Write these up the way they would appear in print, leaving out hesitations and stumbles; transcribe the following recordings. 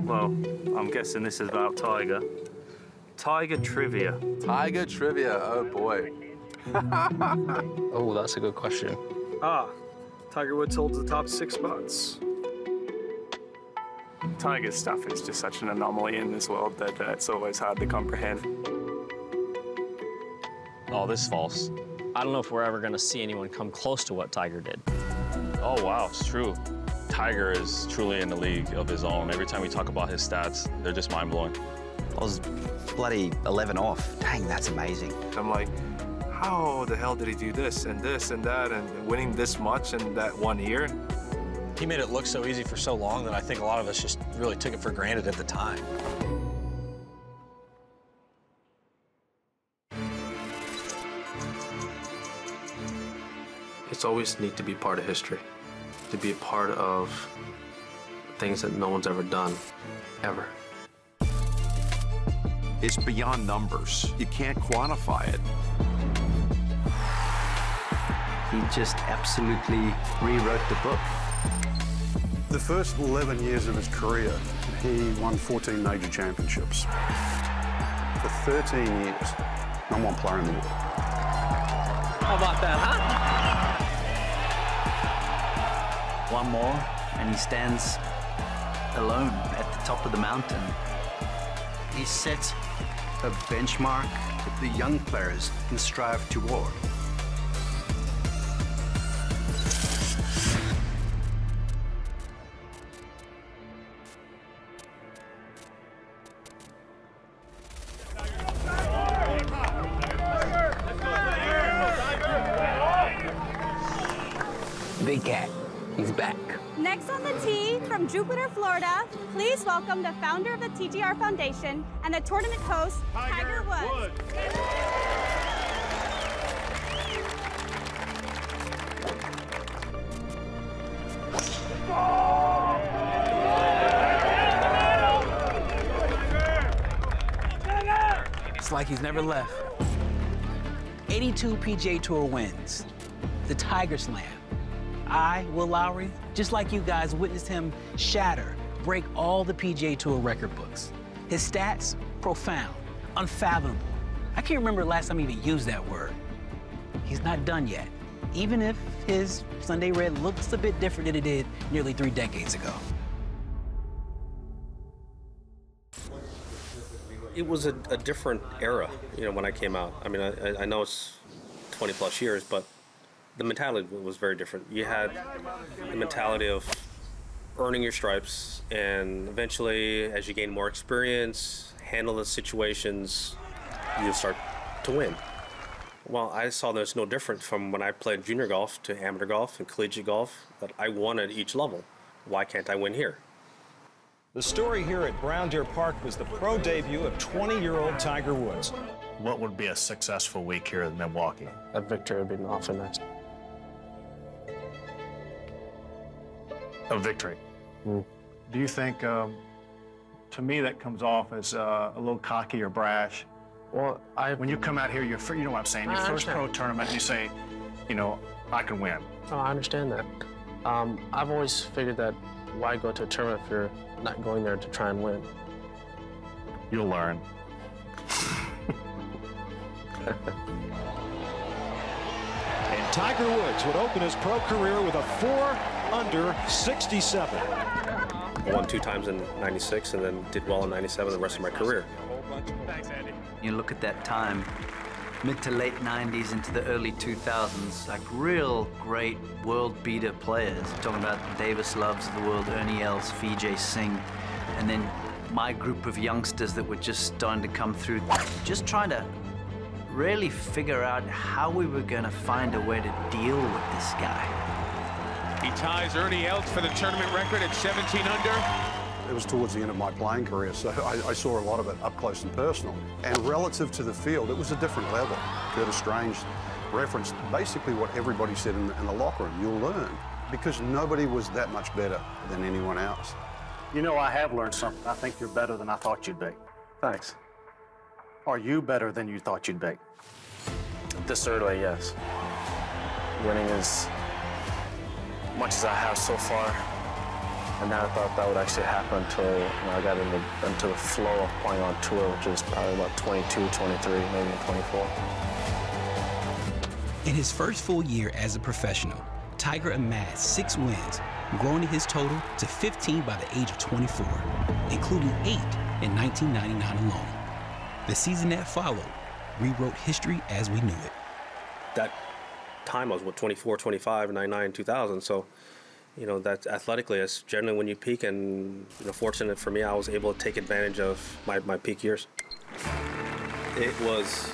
Well, I'm guessing this is about Tiger. Tiger trivia. Tiger trivia, oh boy. Oh, that's a good question. Tiger Woods holds the top 6 spots. Tiger's stuff is just such an anomaly in this world that it's always hard to comprehend. Oh, this is false. I don't know if we're ever going to see anyone come close to what Tiger did. Oh, wow, it's true. Tiger is truly in a league of his own. Every time we talk about his stats, they're just mind-blowing. I was bloody 11 off. Dang, that's amazing. I'm like, how the hell did he do this and that and winning this much in that 1 year? He made it look so easy for so long that I think a lot of us just really took it for granted at the time. It's always neat to be part of history, to be a part of things that no one's ever done, ever. It's beyond numbers. You can't quantify it. He just absolutely rewrote the book. The first 11 years of his career, he won 14 major championships. For 13 years, #1 player in the world. How about that, huh? One more, and he stands alone at the top of the mountain. He sets a benchmark that the young players can strive toward. Big Cat, he's back. Next on the tee from Jupiter, Florida, please welcome the founder of the TGR Foundation and the tournament host, Tiger Woods. It's like he's never left. 82 PGA Tour wins. The Tiger Slam. I, Will Lowry, just like you guys, witnessed him shatter, break all the PGA Tour record books. His stats, profound, unfathomable. I can't remember the last time he even used that word. He's not done yet, even if his Sunday red looks a bit different than it did nearly 3 decades ago. It was a different era, you know, when I came out. I mean, I know it's 20 plus years, but the mentality was very different. You had the mentality of earning your stripes, and eventually, as you gain more experience, handle the situations, you start to win. Well, I saw there's no different from when I played junior golf to amateur golf and collegiate golf, that I won at each level. Why can't I win here? The story here at Brown Deer Park was the pro debut of 20-year-old Tiger Woods. What would be a successful week here in Milwaukee? A victory would be awfully nice. A victory. Do you think, to me, that comes off as a little cocky or brash? Well, when you come out here, you know what I'm saying, your first pro tournament, you say, you know, I can win. Oh, I understand that. I've always figured that why go to a tournament if you're not going there to try and win? You'll learn. And Tiger Woods would open his pro career with a 4-under 67. I won 2 times in '96 and then did well in '97 the rest of my career. Thanks, Andy. You look at that time, mid to late 90s into the early 2000s, like real great world beater players. Talking about the Davis Loves of the world, Ernie Els, Vijay Singh, and then my group of youngsters that were just starting to come through, just trying to really figure out how we were going to find a way to deal with this guy. He ties Ernie Els for the tournament record at 17 under. It was towards the end of my playing career, so I saw a lot of it up close and personal. And relative to the field, it was a different level. Curtis Strange referenced basically what everybody said in the locker room. You'll learn, because nobody was that much better than anyone else. You know, I have learned something. I think you're better than I thought you'd be. Thanks. Are you better than you thought you'd be? This early, yes. Winning as much as I have so far, And then I thought that would actually happen until I got into the flow of playing on tour, which is probably about 22, 23, maybe 24. In his first full year as a professional, Tiger amassed 6 wins, growing his total to 15 by the age of 24, including 8 in 1999 alone. The season that followed rewrote history as we knew it. That time I was, 24, 25, 99, 2000, so that athletically, it's generally when you peak, and fortunate for me, I was able to take advantage of my peak years. It was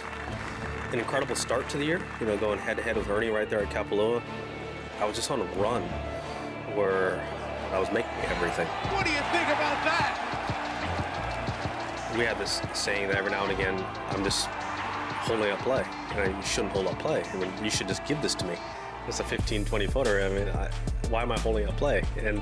an incredible start to the year, going head-to-head with Ernie right there at Kapalua. I was just on a run where I was making everything. What do you think about that? We had this saying that every now and again, I'm just holding up play. You shouldn't hold up play. I mean, you should just give this to me. It's a 15, 20 footer. I mean, why am I holding up play? And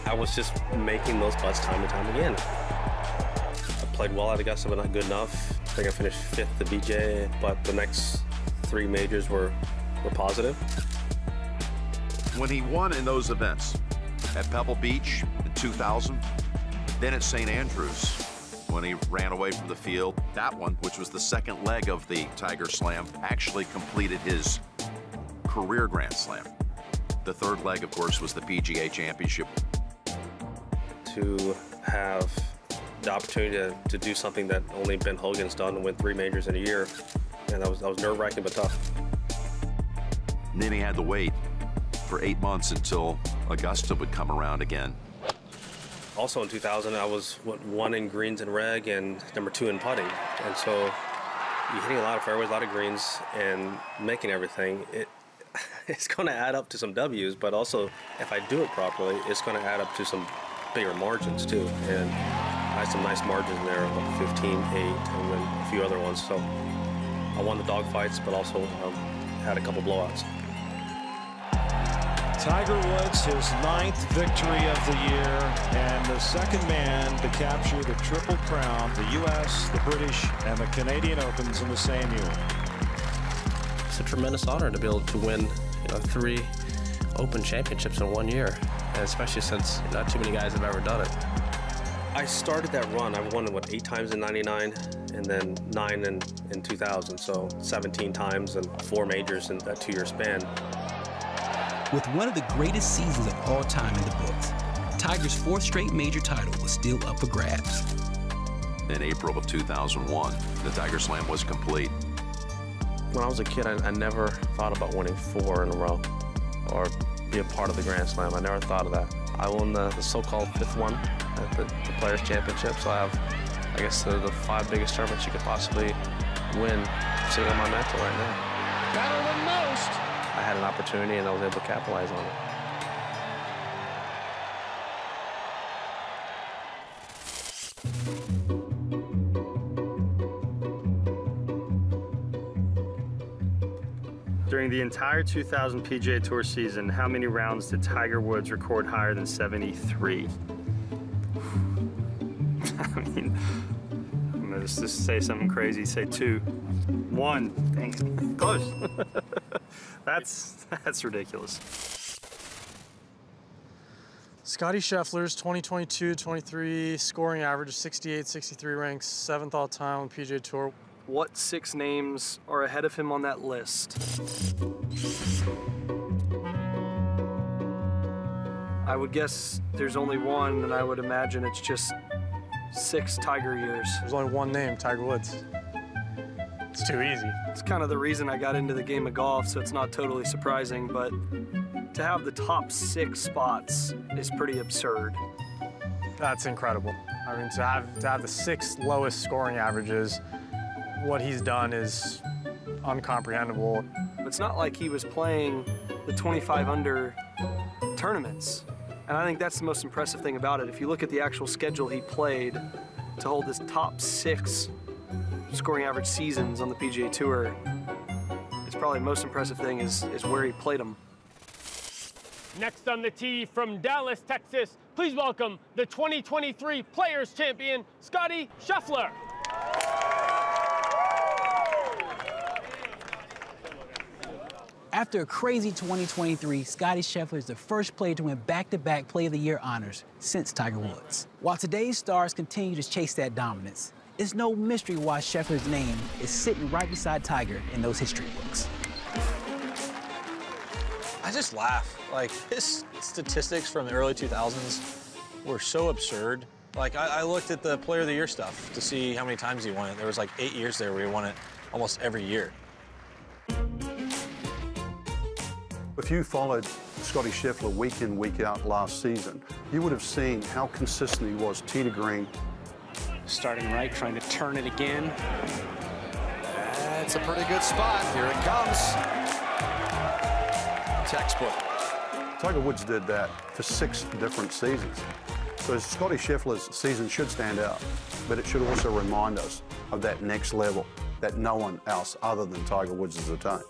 I was just making those putts time and time again. I played well at Augusta, but not good enough. I think I finished 5th at the BJ, but the next 3 majors were positive. When he won in those events, at Pebble Beach in 2000, then at St. Andrews, when he ran away from the field, that one, which was the second leg of the Tiger Slam, actually completed his career Grand Slam. The third leg, of course, was the PGA Championship. To have the opportunity to do something that only Ben Hogan's done and win 3 majors in a year, and that was nerve-wracking but tough. And then he had to wait for 8 months until Augusta would come around again. Also in 2000, I was 1 in greens and reg and number 2 in putting, and so you're hitting a lot of fairways, a lot of greens, and making everything. It's going to add up to some W's, but also if I do it properly, it's going to add up to some bigger margins too. And I had some nice margins in there, like 15, 8, and then a few other ones. So I won the dogfights, but also had a couple blowouts. Tiger Woods, his 9th victory of the year, and the second man to capture the Triple Crown, the U.S., the British, and the Canadian Opens in the same year. It's a tremendous honor to be able to win 3 Open championships in 1 year, and especially since not too many guys have ever done it. I started that run. I won, 8 times in 99, and then 9 in 2000, so 17 times and 4 majors in that 2-year span. With one of the greatest seasons of all time in the books, Tiger's 4th straight major title was still up for grabs. In April of 2001, the Tiger Slam was complete. When I was a kid, I never thought about winning 4 in a row or be a part of the Grand Slam. I never thought of that. I won the so-called 5th one at the Players' Championship, so I have, I guess, the 5 biggest tournaments you could possibly win sitting on my mantle right now. Better than most. I had an opportunity, and I was able to capitalize on it. During the entire 2000 PGA Tour season, how many rounds did Tiger Woods record higher than 73? I mean, I'm gonna just say something crazy, say 2. 1, dang it, close. That's ridiculous. Scotty Scheffler's 2022-23 scoring average of 68, 63 ranks 7th all time on the PGA Tour. What 6 names are ahead of him on that list? I would guess there's only 1, and I would imagine it's just 6 Tiger years. There's only 1 name, Tiger Woods. It's too easy. It's kind of the reason I got into the game of golf, so it's not totally surprising, but to have the top 6 spots is pretty absurd. That's incredible. I mean, to have the 6th lowest scoring averages, what he's done is uncomprehendable. It's not like he was playing the 25 under tournaments. And I think that's the most impressive thing about it. If you look at the actual schedule he played to hold his top 6 scoring average seasons on the PGA Tour, it's probably the most impressive thing is where he played them. Next on the tee from Dallas, Texas, please welcome the 2023 Players Champion, Scotty Scheffler. After a crazy 2023, Scottie Scheffler is the first player to win back-to-back Player of the Year honors since Tiger Woods. While today's stars continue to chase that dominance, it's no mystery why Scheffler's name is sitting right beside Tiger in those history books. I just laugh. Like, his statistics from the early 2000s were so absurd. Like, I looked at the Player of the Year stuff to see how many times he won it. There was like 8 years there where he won it almost every year. If you followed Scottie Scheffler week in, week out last season, you would have seen how consistent he was tee to green. Starting right, trying to turn it again. That's a pretty good spot. Here it comes. Textbook. Tiger Woods did that for 6 different seasons. So Scottie Scheffler's season should stand out, but it should also remind us of that next level that no one else other than Tiger Woods has attained.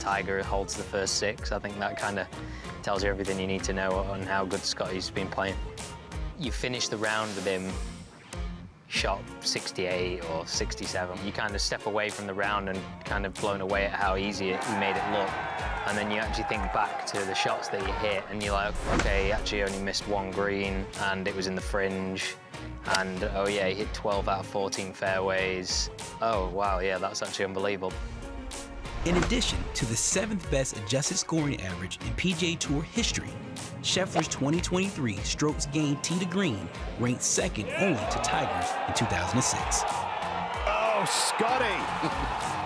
Tiger holds the first 6. I think that kind of tells you everything you need to know on how good Scottie's been playing. You finish the round with him, shot 68 or 67. You kind of step away from the round and kind of blown away at how easy he made it look. And then you actually think back to the shots that he hit and you're like, okay, he actually only missed 1 green and it was in the fringe. And oh yeah, he hit 12 out of 14 fairways. Oh wow, yeah, that's actually unbelievable. In addition to the 7th best adjusted scoring average in PGA Tour history, Scheffler's 2023 strokes gained tee to green ranked 2nd only to Tiger's in 2006. Oh, Scottie!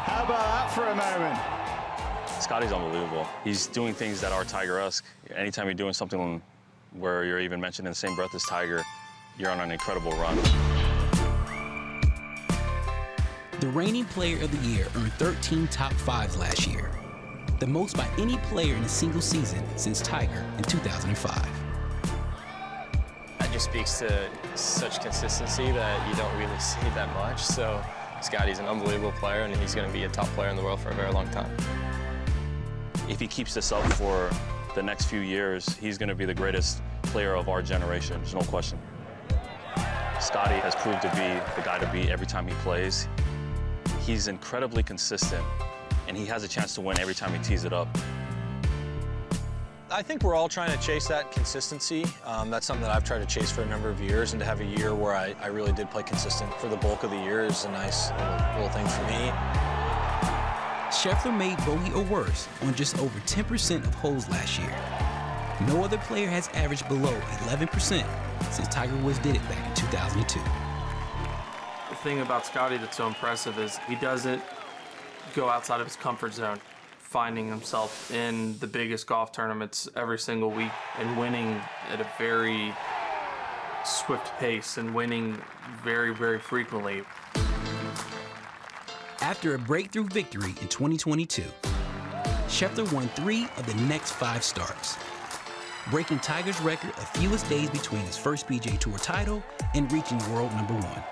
How about that for a moment? Scottie's unbelievable. He's doing things that are Tiger-esque. Anytime you're doing something where you're even mentioned in the same breath as Tiger, you're on an incredible run. The reigning Player of the Year earned 13 top 5s last year, the most by any player in a single season since Tiger in 2005. That just speaks to such consistency that you don't really see that much. So Scottie's an unbelievable player, and he's going to be a top player in the world for a very long time. If he keeps this up for the next few years, he's going to be the greatest player of our generation. There's no question. Scottie has proved to be the guy to beat every time he plays. He's incredibly consistent, and he has a chance to win every time he tees it up. I think we're all trying to chase that consistency. That's something that I've tried to chase for a number of years, and to have a year where I really did play consistent for the bulk of the year is a nice little thing for me. Scheffler made bogey or worse on just over 10% of holes last year. No other player has averaged below 11% since Tiger Woods did it back in 2002. The thing about Scottie that's so impressive is he doesn't go outside of his comfort zone, finding himself in the biggest golf tournaments every single week and winning at a very swift pace and winning very, very frequently. After a breakthrough victory in 2022, Scheffler won 3 of the next 5 starts, breaking Tiger's record of fewest days between his first PGA Tour title and reaching world #1.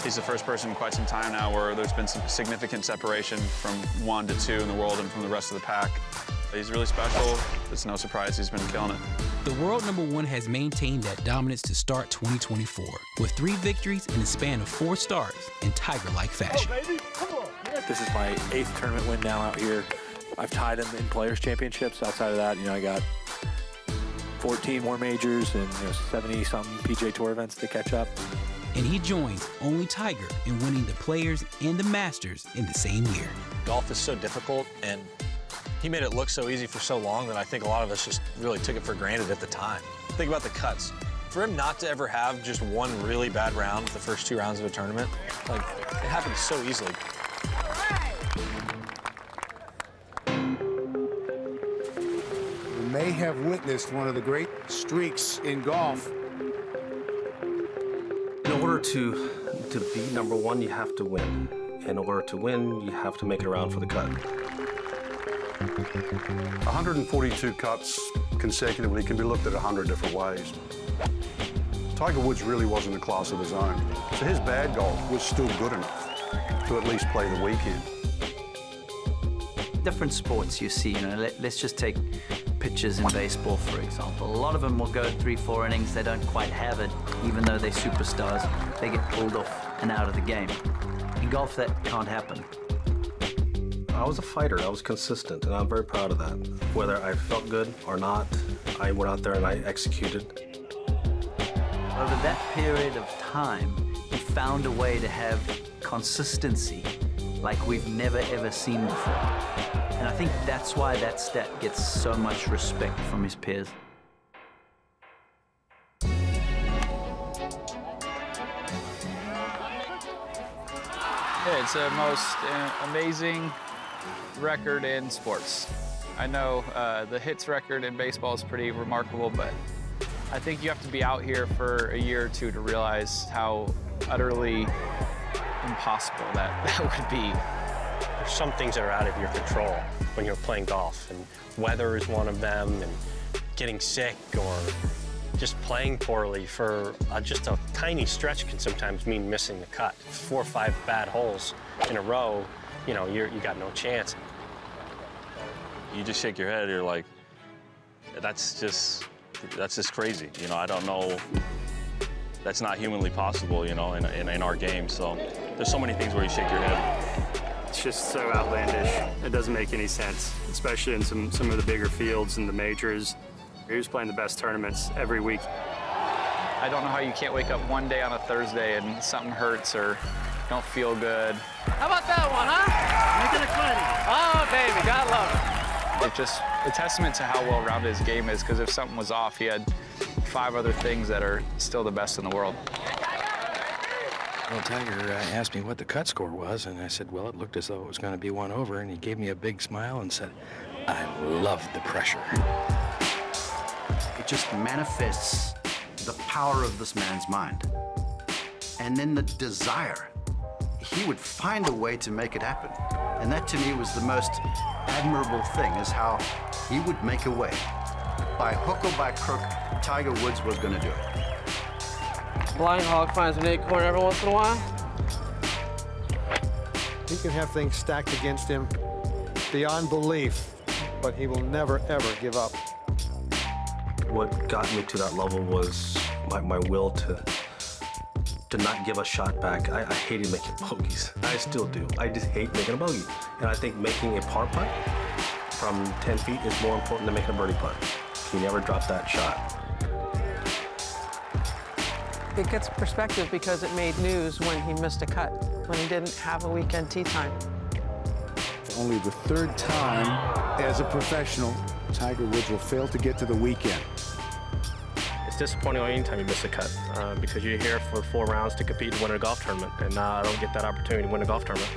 He's the first person in quite some time now where there's been some significant separation from 1 to 2 in the world and from the rest of the pack. He's really special. It's no surprise he's been killing it. The world #1 has maintained that dominance to start 2024, with 3 victories in a span of 4 starts in Tiger-like fashion. Oh, baby. Come on. This is my 8th tournament win now out here. I've tied him in Players' Championships. Outside of that, I got 14 more majors and 70-something PGA Tour events to catch up. And he joins only Tiger in winning the Players and the Masters in the same year. Golf is so difficult, and he made it look so easy for so long that I think a lot of us just really took it for granted at the time. Think about the cuts. For him not to ever have just 1 really bad round the first 2 rounds of a tournament, like, it happens so easily. We may have witnessed one of the great streaks in golf. In order to be #1, you have to win. In order to win, you have to make it around for the cut. 142 cuts consecutively can be looked at 100 different ways. Tiger Woods really wasn't a class of his own, so his bad golf was still good enough to at least play the weekend. Different sports you see, let's just take pitchers in baseball, for example. A lot of them will go 3-4 innings, they don't quite have it, even though they're superstars, they get pulled off and out of the game. In golf, that can't happen. I was a fighter. I was consistent, and I'm very proud of that. Whether I felt good or not, I went out there and I executed. Over that period of time, he found a way to have consistency like we've never ever seen before. And I think that's why that stat gets so much respect from his peers. Yeah, it's the most amazing record in sports. I know the hits record in baseball is pretty remarkable, but I think you have to be out here for a year or two to realize how utterly impossible that would be. There's some things that are out of your control when you're playing golf, and weather is one of them, and getting sick or just playing poorly for just a tiny stretch can sometimes mean missing the cut. 4 or 5 bad holes in a row, you know, you got no chance. You just shake your head, you're like, that's just crazy. You know, I don't know, that's not humanly possible, you know, in our game. So there's so many things where you shake your head. It's just so outlandish. It doesn't make any sense, especially in some of the bigger fields and the majors. He was playing the best tournaments every week. I don't know how you can't wake up one day on a Thursday and something hurts or don't feel good. How about that one, huh? Making it funny. Oh, baby, God love it. It's just a testament to how well-rounded his game is, because if something was off, he had 5 other things that are still the best in the world. Well, Tiger asked me what the cut score was, and I said, well, it looked as though it was going to be 1 over, and he gave me a big smile and said, I love the pressure. It just manifests the power of this man's mind. And then the desire. He would find a way to make it happen. And that, to me, was the most admirable thing, is how he would make a way. By hook or by crook, Tiger Woods was going to do it. Blind hog finds an acorn every once in a while. He can have things stacked against him beyond belief, but he will never, ever give up. What got me to that level was my will to not give a shot back. I hated making bogeys. I still do. I just hate making a bogey. And I think making a par putt from 10 feet is more important than making a birdie putt. You never drop that shot. It gets perspective because it made news when he missed a cut, when he didn't have a weekend tee time. Only the 3rd time as a professional, Tiger Woods will fail to get to the weekend. It's disappointing anytime you miss a cut because you're here for 4 rounds to compete and win a golf tournament, and I don't get that opportunity to win a golf tournament.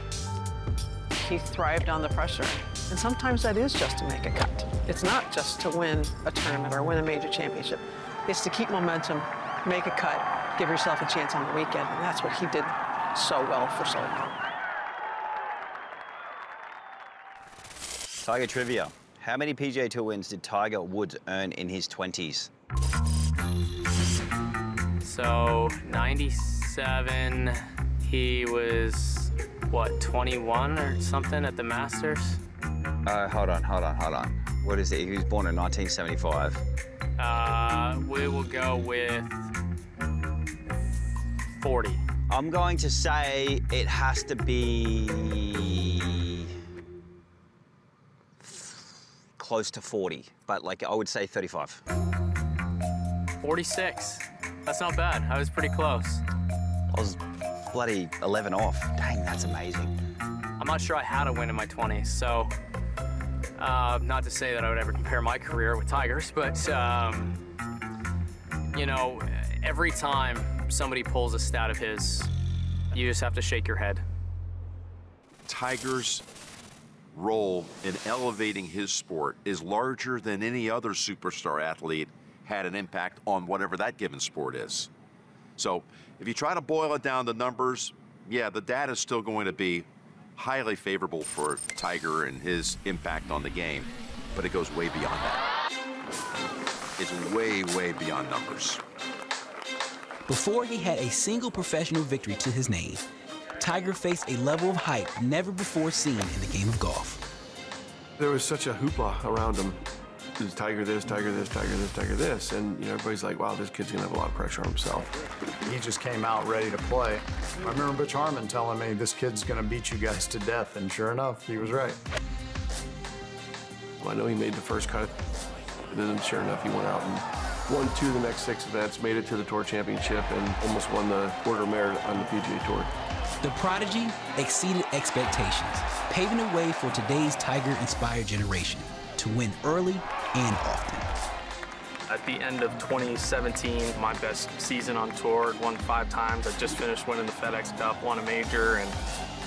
He thrived on the pressure, and sometimes that is just to make a cut. It's not just to win a tournament or win a major championship. It's to keep momentum, make a cut, give yourself a chance on the weekend, and that's what he did so well for so long. Tiger trivia. How many PGA Tour wins did Tiger Woods earn in his 20s? So, 97, he was, what, 21 or something at the Masters? Hold on. What is it? He was born in 1975. We will go with 40. I'm going to say it has to be close to 40, but like I would say 35. 46. That's not bad. I was pretty close. I was bloody 11 off. Dang, that's amazing. I'm not sure I had a win in my 20s, so not to say that I would ever compare my career with Tiger's, but you know, every time somebody pulls a stat of his, you just have to shake your head. Tiger's role in elevating his sport is larger than any other superstar athlete had an impact on whatever that given sport is. So if you try to boil it down to numbers, yeah, the data is still going to be highly favorable for Tiger and his impact on the game, but it goes way beyond that. It's way, way beyond numbers. Before he had a single professional victory to his name, Tiger faced a level of hype never before seen in the game of golf. There was such a hoopla around him. is Tiger this, Tiger this, Tiger this, Tiger this? And, you know, everybody's like, wow, this kid's gonna have a lot of pressure on himself. He just came out ready to play. I remember Butch Harmon telling me, this kid's gonna beat you guys to death, and sure enough, he was right. Well, I know he made the first cut, and then sure enough, he went out and won 2 of the next 6 events, made it to the Tour Championship, and almost won the Quarter Mare on the PGA Tour. The prodigy exceeded expectations, paving the way for today's Tiger-inspired generation to win early and often. At the end of 2017, my best season on tour, won 5 times. I just finished winning the FedEx Cup, won a major, and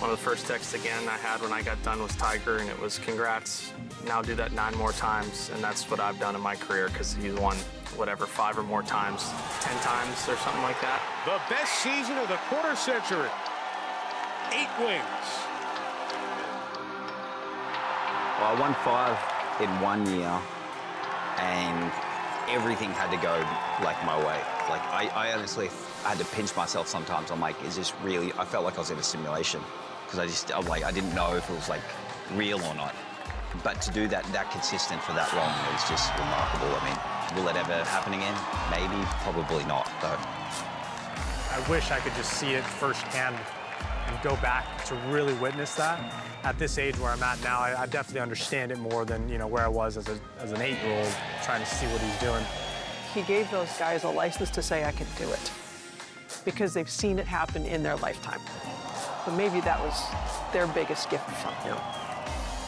one of the first texts again I had when I got done was Tiger, and it was congrats. Now do that 9 more times, and that's what I've done in my career because he's won whatever 5 or more times, 10 times or something like that. The best season of the quarter century. 8 wins. Well, I won 5 in 1 year, and everything had to go like my way. Like I honestly had to pinch myself sometimes. I'm like, is this really? I felt like I was in a simulation because I'm like, I didn't know if it was like real or not. But to do that consistent for that long is just remarkable. I mean, will it ever happen again? Maybe, probably not, though. I wish I could just see it firsthand and go back to really witness that. At this age where I'm at now, I definitely understand it more than, you know, where I was as an 8-year-old trying to see what he's doing. He gave those guys a license to say, I can do it, because they've seen it happen in their lifetime. So maybe that was their biggest gift from him.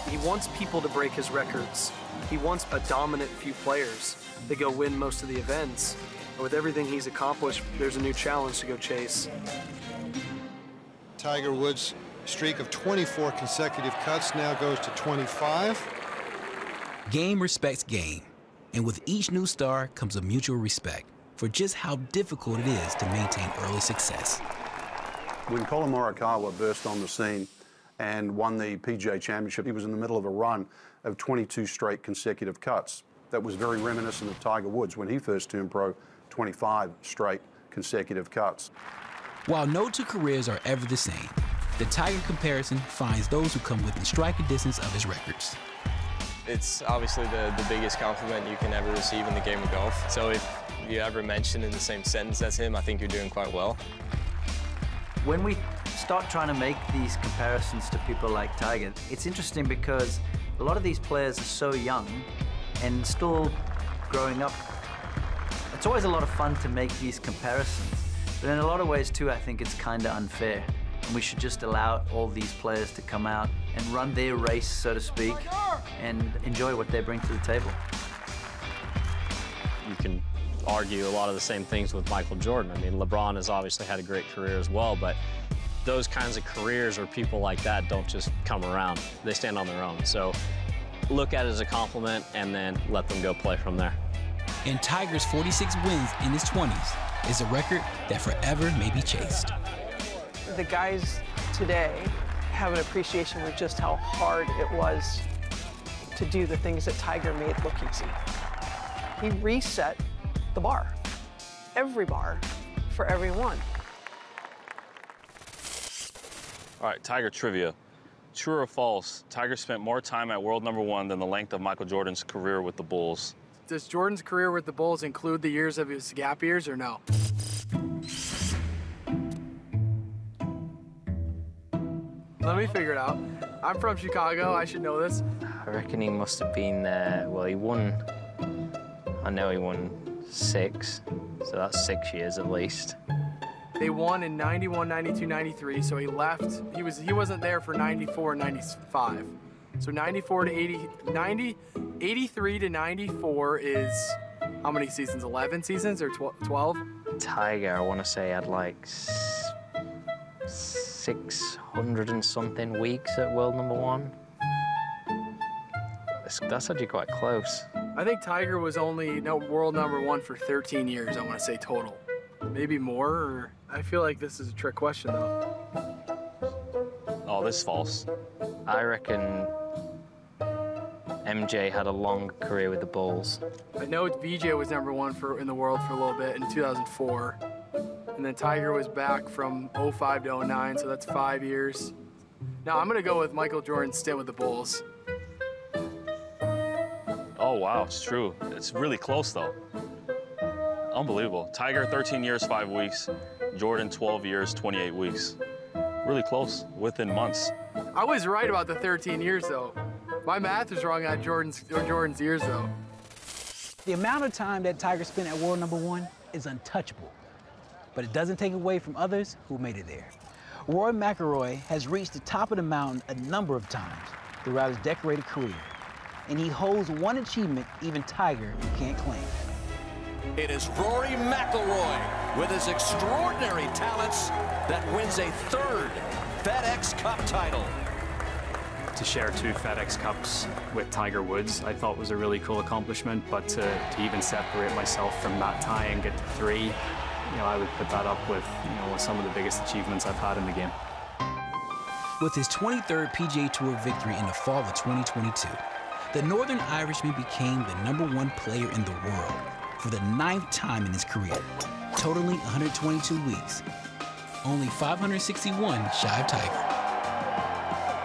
He wants people to break his records. He wants a dominant few players that go win most of the events. And with everything he's accomplished, there's a new challenge to go chase. Tiger Woods' streak of 24 consecutive cuts now goes to 25. Game respects game, and with each new star comes a mutual respect for just how difficult it is to maintain early success. When Colin Morikawa burst on the scene and won the PGA Championship, he was in the middle of a run of 22 straight consecutive cuts. That was very reminiscent of Tiger Woods when he first turned pro, 25 straight consecutive cuts. While no 2 careers are ever the same, the Tiger comparison finds those who come within striking distance of his records. It's obviously the biggest compliment you can ever receive in the game of golf. So if you ever mention in the same sentence as him, I think you're doing quite well. When we start trying to make these comparisons to people like Tiger, it's interesting because a lot of these players are so young and still growing up. It's always a lot of fun to make these comparisons, but in a lot of ways too, I think it's kind of unfair. And we should just allow all these players to come out and run their race, so to speak, and enjoy what they bring to the table. You can argue a lot of the same things with Michael Jordan. I mean, LeBron has obviously had a great career as well, but those kinds of careers or people like that don't just come around. They stand on their own. So look at it as a compliment and then let them go play from there. And Tiger's 46 wins in his 20s is a record that forever may be chased. The guys today have an appreciation for just how hard it was to do the things that Tiger made look easy. He reset the bar, every bar, for everyone. All right, Tiger trivia. True or false, Tiger spent more time at world #1 than the length of Michael Jordan's career with the Bulls? Does Jordan's career with the Bulls include the years of his gap years or no? Let me figure it out. I'm from Chicago, I should know this. I reckon he must have been there. Well, he won, I know he won 6, so that's 6 years at least. They won in 91, 92, 93, so he left. He wasn't there for 94, 95. So 94 to 80, 83 to 94 is how many seasons? 11 seasons or 12? Tiger, I want to say, had like 600 and something weeks at world #1. That's actually quite close. I think Tiger was only world #1 for 13 years, I want to say total. Maybe more, or I feel like this is a trick question though. Oh, this is false. I reckon MJ had a long career with the Bulls. I know VJ was #1 in the world for a little bit in 2004. And then Tiger was back from 05 to 09, so that's 5 years. Now I'm gonna go with Michael Jordan's stint with the Bulls. Oh, wow, it's true. It's really close, though. Unbelievable. Tiger, 13 years, 5 weeks. Jordan, 12 years, 28 weeks. Really close, within months. I was right about the 13 years, though. My math is wrong on Jordan's years, though. The amount of time that Tiger spent at world number 1 is untouchable, but it doesn't take away from others who made it there. Rory McIlroy has reached the top of the mountain a number of times throughout his decorated career, and he holds one achievement even Tiger can't claim. It is Rory McIlroy with his extraordinary talents that wins a 3rd FedEx Cup title. To share 2 FedEx Cups with Tiger Woods, I thought was a really cool accomplishment, but to even separate myself from that tie and get to 3, you know, I would put that up with, you know, some of the biggest achievements I've had in the game. With his 23rd PGA Tour victory in the fall of 2022, the Northern Irishman became the #1 player in the world for the 9th time in his career, totaling 122 weeks, only 561 shy of Tiger.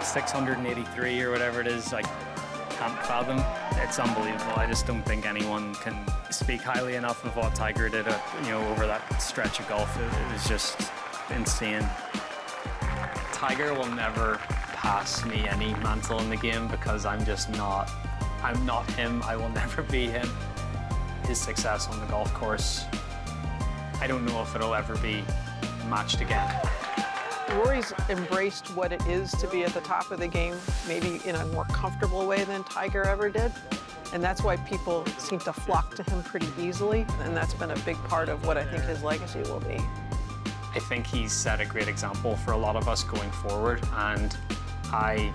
683 or whatever it is, I can't fathom. It's unbelievable. I just don't think anyone can speak highly enough of what Tiger did, you know, over that stretch of golf. It was just insane. Tiger will never pass me any mantle in the game because I'm not him. I will never be him. His success on the golf course, I don't know if it'll ever be matched again. Rory's embraced what it is to be at the top of the game, maybe in a more comfortable way than Tiger ever did. And that's why people seem to flock to him pretty easily. And that's been a big part of what I think his legacy will be. I think he's set a great example for a lot of us going forward. And I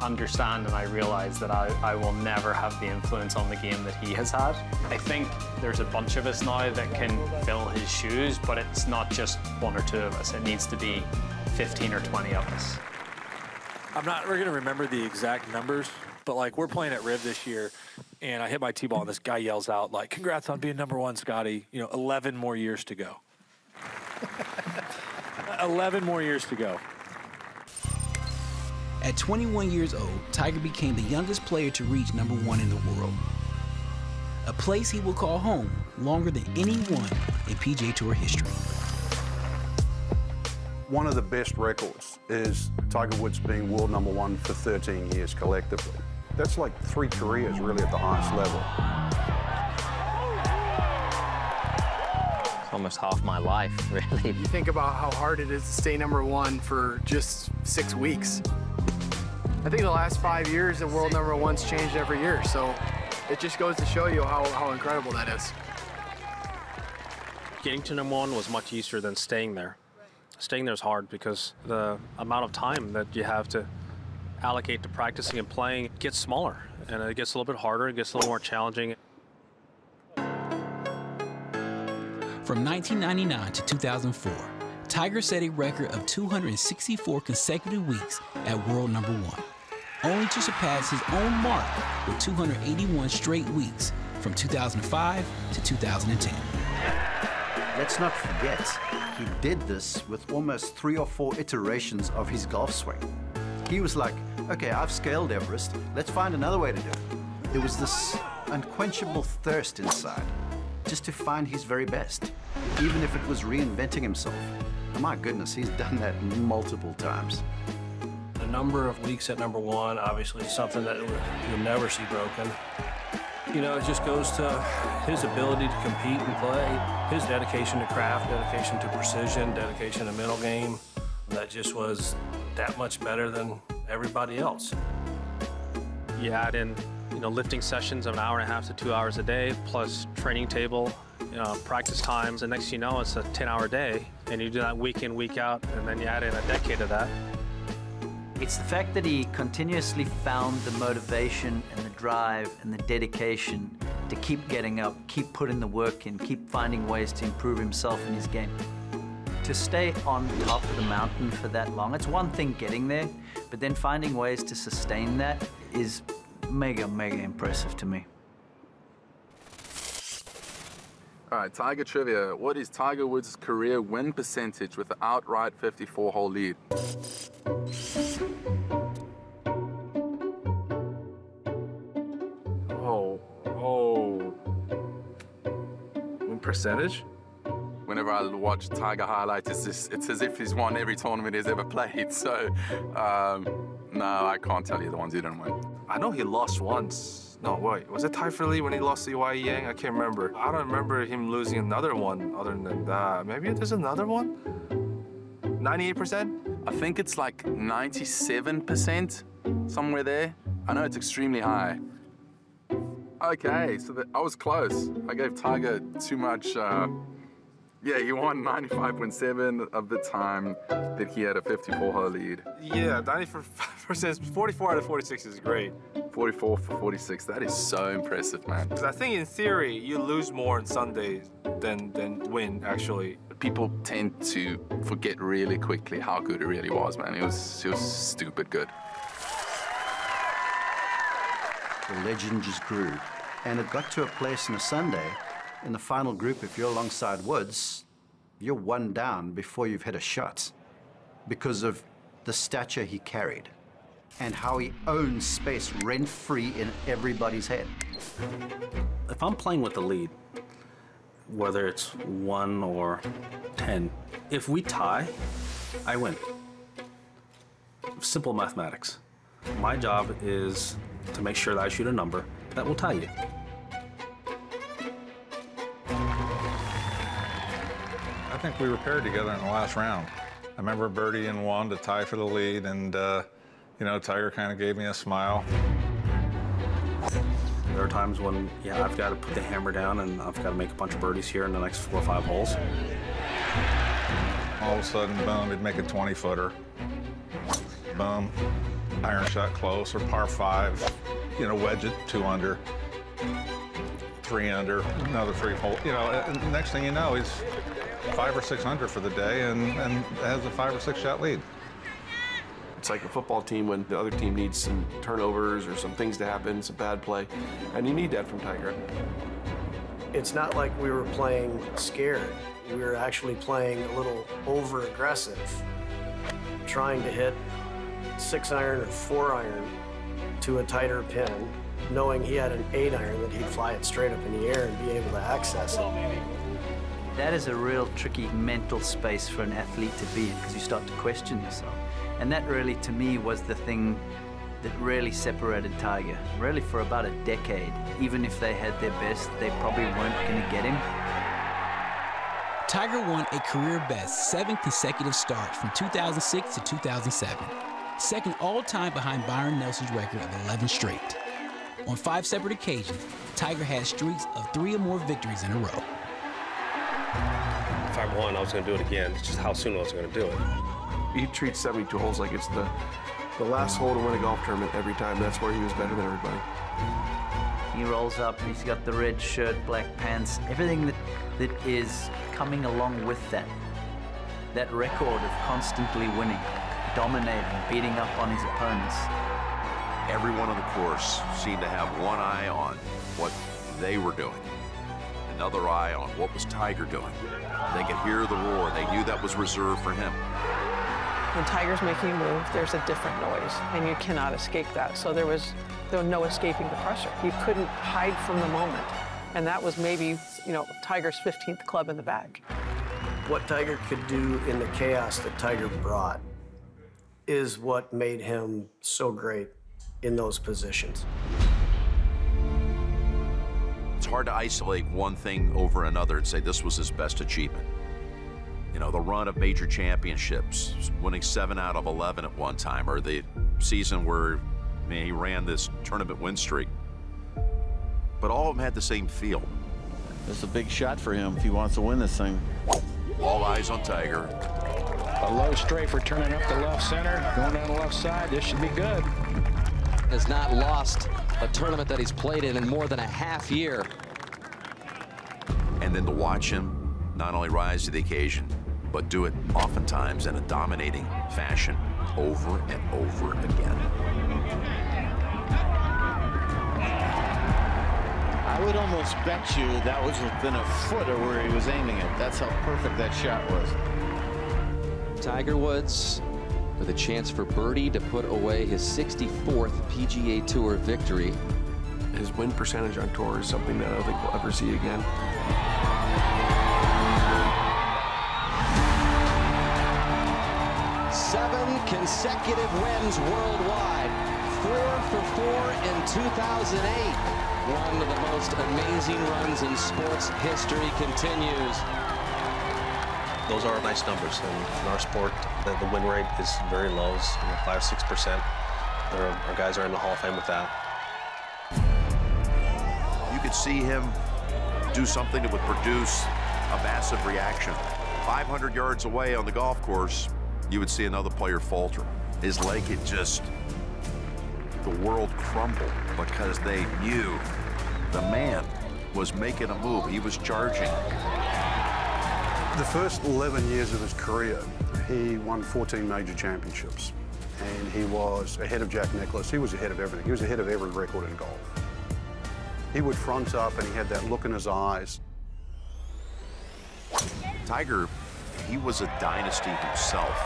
understand and I realize that I will never have the influence on the game that he has had. I think there's a bunch of us now that can fill his shoes, but it's not just 1 or 2 of us. It needs to be 15 or 20 of us. We're gonna remember the exact numbers, but like we're playing at Riv this year and I hit my tee-ball and this guy yells out like, "Congrats on being #1, Scotty. You know, 11 more years to go." 11 more years to go. At 21 years old, Tiger became the youngest player to reach #1 in the world. A place he will call home longer than anyone in PGA Tour history. One of the best records is Tiger Woods being world #1 for 13 years collectively. That's like 3 careers really at the highest level. It's almost half my life, really. You think about how hard it is to stay #1 for just 6 weeks. I think the last 5 years, the world #1's changed every year, so it just goes to show you how incredible that is. Getting to #1 was much easier than staying there. Staying there is hard because the amount of time that you have to allocate to practicing and playing gets smaller, and it gets a little bit harder, it gets a little more challenging. From 1999 to 2004, Tiger set a record of 264 consecutive weeks at world #1, only to surpass his own mark with 281 straight weeks from 2005 to 2010. Let's not forget, he did this with almost 3 or 4 iterations of his golf swing. He was like, okay, I've scaled Everest, let's find another way to do it. It was this unquenchable thirst inside, just to find his very best, even if it was reinventing himself. Oh my goodness, he's done that multiple times. The number of weeks at #1, obviously, is something that you'll never see broken. You know, it just goes to his ability to compete and play, his dedication to craft, dedication to precision, dedication to mental game. That just was that much better than everybody else. You add in, you know, lifting sessions of 1.5 to 2 hours a day, plus training table, practice times, and next thing you know, it's a 10-hour day, and you do that week in, week out, and then you add in a decade of that. It's the fact that he continuously found the motivation and the drive and the dedication to keep getting up, keep putting the work in, keep finding ways to improve himself in his game. To stay on top of the mountain for that long, it's one thing getting there, but then finding ways to sustain that is mega, mega impressive to me. All right, Tiger trivia. What is Tiger Woods' career win percentage with the outright 54-hole lead? Oh, percentage? Whenever I watch Tiger highlights, it's as if he's won every tournament he's ever played. So, no, I can't tell you the ones he didn't win. I know he lost once. No, wait, was it Ty Freely when he lost to Y Yang? I can't remember. I don't remember him losing another one other than that. Maybe there's another one? 98%? I think it's like 97%, somewhere there. I know it's extremely high. Okay, so I was close. I gave Tiger too much. Yeah, he won 95.7 of the time that he had a 54-hole lead. Yeah, 94%, 44 out of 46 is great. 44 for 46, that is so impressive, man. Because I think in theory, you lose more on Sundays than win, actually. People tend to forget really quickly how good it really was, man. He was stupid good. The legend just grew, and it got to a place on a Sunday. In the final group, if you're alongside Woods, you're one down before you've hit a shot because of the stature he carried and how he owns space rent-free in everybody's head. If I'm playing with the lead, whether it's 1 or 10, if we tie, I win. Simple mathematics. My job is to make sure that I shoot a number that will tie you. I think we were paired together in the last round. I remember birdie and one to tie for the lead, and you know, Tiger kind of gave me a smile. There are times when, yeah, I've got to put the hammer down and I've got to make a bunch of birdies here in the next 4 or 5 holes. All of a sudden, boom, he'd make a 20-footer. Boom, iron shot close, or par 5, you know, wedge it 2 under, 3 under, another 3 hole. You know, and next thing you know, he's 5 or 6 under for the day and has a 5 or 6 shot lead. It's like a football team when the other team needs some turnovers or some things to happen, some bad play, and you need that from Tiger. It's not like we were playing scared. We were actually playing a little over-aggressive, trying to hit 6-iron or 4-iron to a tighter pin, knowing he had an 8-iron that he'd fly it straight up in the air and be able to access it. That is a real tricky mental space for an athlete to be in because you start to question yourself. And that really, to me, was the thing that really separated Tiger. Really, for about a decade, even if they had their best, they probably weren't going to get him. Tiger won a career-best 7 consecutive starts from 2006 to 2007, second all-time behind Byron Nelson's record of 11 straight. On 5 separate occasions, Tiger had streaks of 3 or more victories in a row. If I won, I was going to do it again. It's just how soon I was going to do it. He treats 72 holes like it's the last hole to win a golf tournament every time. That's where he was better than everybody. He rolls up, he's got the red shirt, black pants, everything that is coming along with that. That record of constantly winning, dominating, beating up on his opponents. Everyone on the course seemed to have one eye on what they were doing, another eye on what was Tiger doing. They could hear the roar. They knew that was reserved for him. When Tiger's making a move, there's a different noise, and you cannot escape that. So there was no escaping the pressure. You couldn't hide from the moment. And that was maybe, you know, Tiger's 15th club in the bag. What Tiger could do in the chaos that Tiger brought is what made him so great in those positions. It's hard to isolate one thing over another and say this was his best achievement. You know, the run of major championships, winning 7 out of 11 at one time, or the season where he ran this tournament win streak. But all of them had the same feel. It's a big shot for him if he wants to win this thing. All eyes on Tiger. A low straight for turning up the left center, going down the left side. This should be good. Has not lost a tournament that he's played in more than a half year. And then to watch him not only rise to the occasion, but do it oftentimes in a dominating fashion over and over again. I would almost bet you that was within a foot of where he was aiming it. That's how perfect that shot was. Tiger Woods with a chance for birdie to put away his 64th PGA Tour victory. His win percentage on tour is something that I don't think we'll ever see again. 7 consecutive wins worldwide. 4 for 4 in 2008. One of the most amazing runs in sports history continues. Those are nice numbers, and in our sport, the win rate is very low, it's 5–6%. Our guys are in the Hall of Fame with that. You could see him do something that would produce a massive reaction. 500 yards away on the golf course, you would see another player falter. His leg had just, the world crumbled because they knew the man was making a move. He was charging. The first 11 years of his career, he won 14 major championships. And he was ahead of Jack Nicklaus. He was ahead of everything. He was ahead of every record in golf. He would front up and he had that look in his eyes. Tiger, he was a dynasty himself.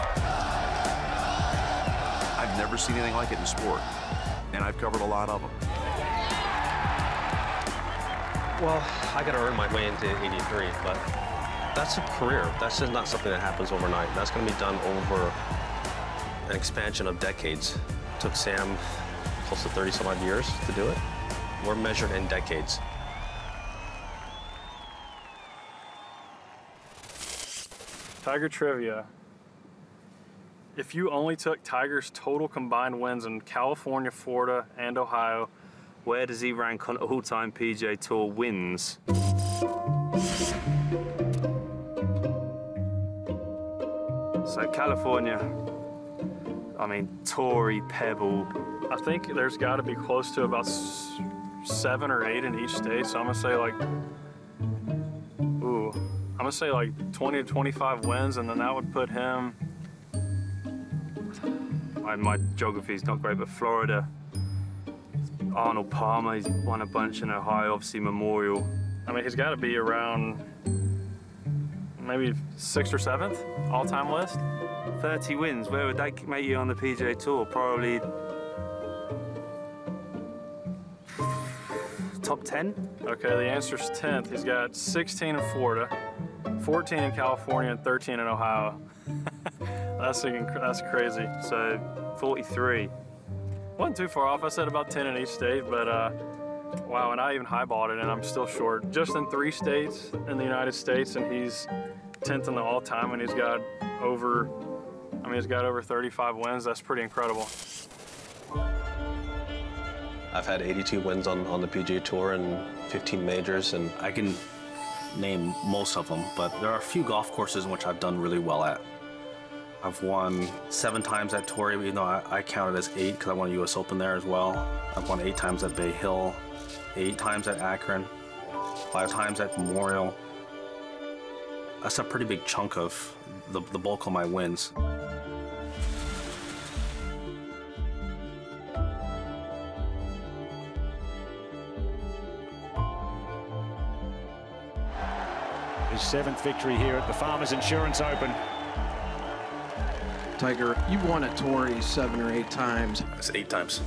I've never seen anything like it in sport, and I've covered a lot of them. Well, I got to earn my way into 83, but that's a career. That's just not something that happens overnight. That's going to be done over an expansion of decades. It took Sam close to 30-some-odd years to do it. We're measured in decades. Tiger trivia. If you only took Tiger's total combined wins in California, Florida, and Ohio, where does he rank on all-time PGA Tour wins? So California, I mean, Torrey, Pebble. I think there's got to be close to about 7 or 8 in each state. So I'm gonna say like, I'm gonna say like 20 to 25 wins, and then that would put him. My geography is not great, but Florida. Arnold Palmer, he's won a bunch in Ohio, obviously Memorial. I mean, he's got to be around maybe 6th or 7th all-time list. 30 wins, where would that make you on the PGA Tour? Probably top 10? Okay, the answer's 10th. He's got 16 in Florida, 14 in California, and 13 in Ohio. That's crazy. So 43. Wasn't too far off. I said about 10 in each state, but wow, and I even highballed it, and I'm still short. Just in 3 states in the United States, and he's 10th in the all-time, and he's got over, I mean, he's got over 35 wins. That's pretty incredible. I've had 82 wins on the PGA Tour and 15 majors, and I can name most of them, but there are a few golf courses in which I've done really well at. I've won 7 times at Torrey, even though I counted as 8 because I won a US Open there as well. I've won 8 times at Bay Hill, 8 times at Akron, 5 times at Memorial. That's a pretty big chunk of the bulk of my wins. His 7th victory here at the Farmers Insurance Open. Tiger, you've won at Torrey 7 or 8 times. That's 8 times.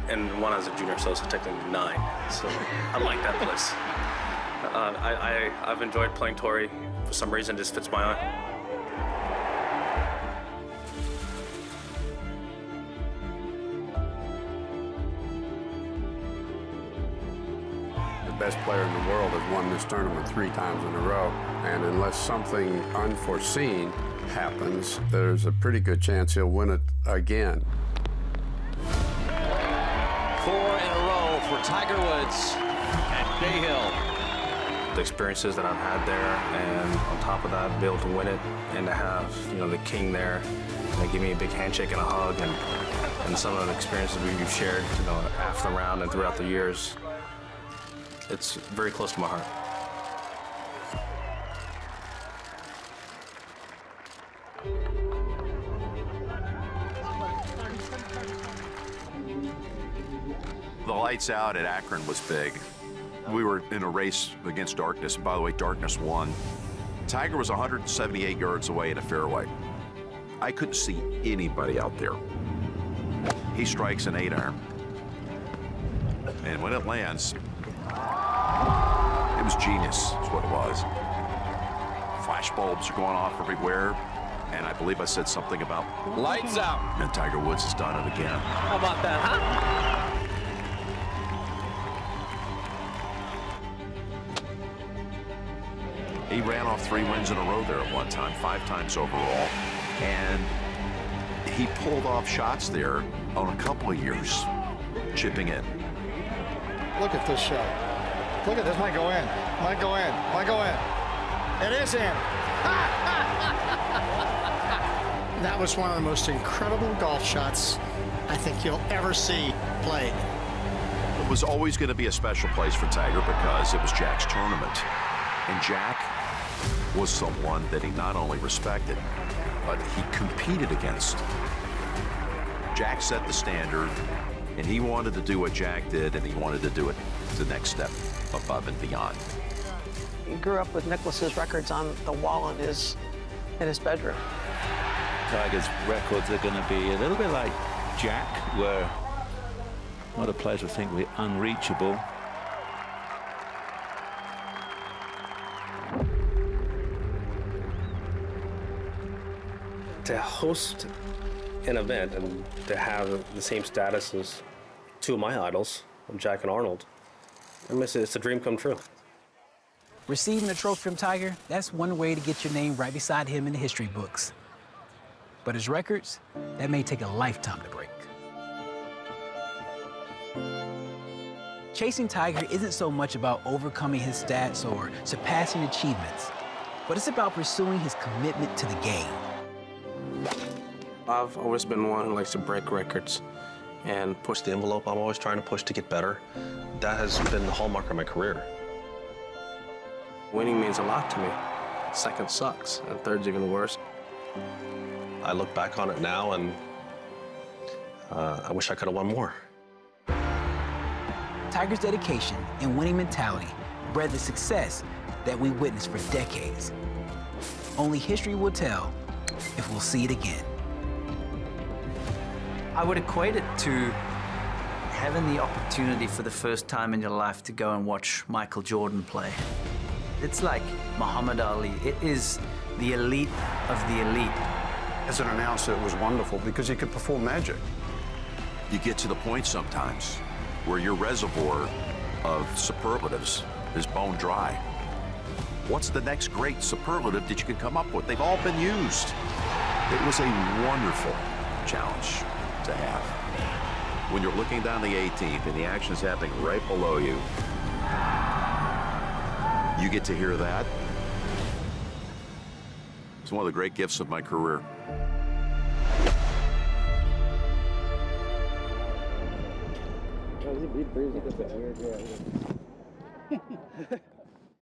And one as a junior, so it's technically 9. So I like that place. I've enjoyed playing Torrey. For some reason, it just fits my eye. The best player in the world has won this tournament 3 times in a row, and unless something unforeseen happens, there's a pretty good chance he'll win it again. 4 in a row for Tiger Woods at Bay Hill. The experiences that I've had there, and on top of that, be able to win it and to have, you know, the king there, and they give me a big handshake and a hug, and some of the experiences we've shared, you know, after the round and throughout the years. It's very close to my heart. The lights out at Akron was big. We were in a race against darkness. And by the way, darkness won. Tiger was 178 yards away in a fairway. I couldn't see anybody out there. He strikes an 8-iron. And when it lands, it was genius, is what it was. flash bulbs are going off everywhere. And I believe I said something about Lights out. And Tiger Woods has done it again. How about that, huh? He ran off 3 wins in a row there at one time, 5 times overall. And he pulled off shots there on a couple of years, chipping in. Look at this shot. Look at this, might go in, might go in, might go in. It is in. That was one of the most incredible golf shots I think you'll ever see played. It was always going to be a special place for Tiger because it was Jack's tournament. And Jack was someone that he not only respected, but he competed against. Jack set the standard, and he wanted to do what Jack did, and he wanted to do it the next step above and beyond. He grew up with Nicklaus's records on the wall in his bedroom. Tiger's records are going to be a little bit like Jack, where not a players would think we're unreachable. To host an event and to have the same status as 2 of my idols, Jack and Arnold, I miss it. It's a dream come true. Receiving a trophy from Tiger, that's one way to get your name right beside him in the history books. But his records, that may take a lifetime to break. Chasing Tiger isn't so much about overcoming his stats or surpassing achievements, but it's about pursuing his commitment to the game. I've always been one who likes to break records and push the envelope. I'm always trying to push to get better. That has been the hallmark of my career. Winning means a lot to me. Second sucks, and third's even worse. I look back on it now, and I wish I could have won more. Tiger's dedication and winning mentality bred the success that we witnessed for decades. Only history will tell if we'll see it again. I would equate it to having the opportunity for the first time in your life to go and watch Michael Jordan play. It's like Muhammad Ali. It is the elite of the elite. As an announcer, it was wonderful because he could perform magic. You get to the point sometimes where your reservoir of superlatives is bone dry. What's the next great superlative that you can come up with? They've all been used. It was a wonderful challenge to have. When you're looking down the 18th and the action's happening right below you, you get to hear that. It's one of the great gifts of my career. He breathes like this.